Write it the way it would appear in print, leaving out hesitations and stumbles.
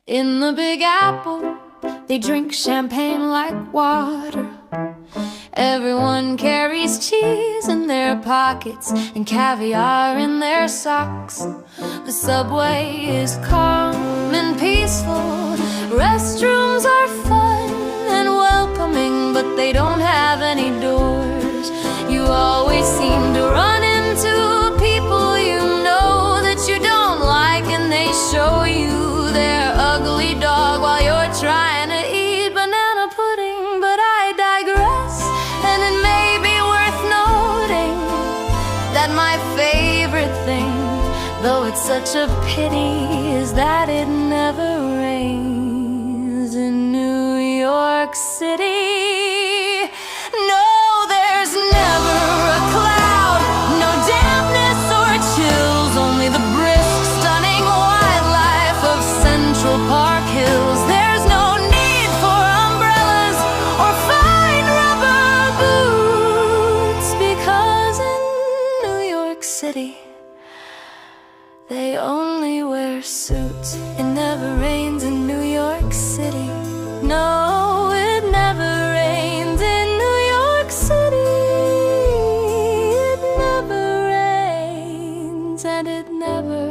In the Big Apple, they drink champagne like water. Everyone carries cheese in their pockets and caviar in their socks. The subway is calm and peaceful. Restrooms are fun and welcoming, but they don't have any doors. You always seem to run into people you know that you don't like, and they show you their ugly dog while you're trying to eat banana pudding. But I digress, and it may be worth noting that my favorite thing, though it's such a pity, is that it never rains in New York City. No, there's never a cloud, no dampness or chills, only the brisk, stunning wildlife of Central Park Hills. There's no need for umbrellas or fine rubber boots, because in New York City they only wear suits. It never rains in New York City. No, it never rains in New York City. It never rains, and it never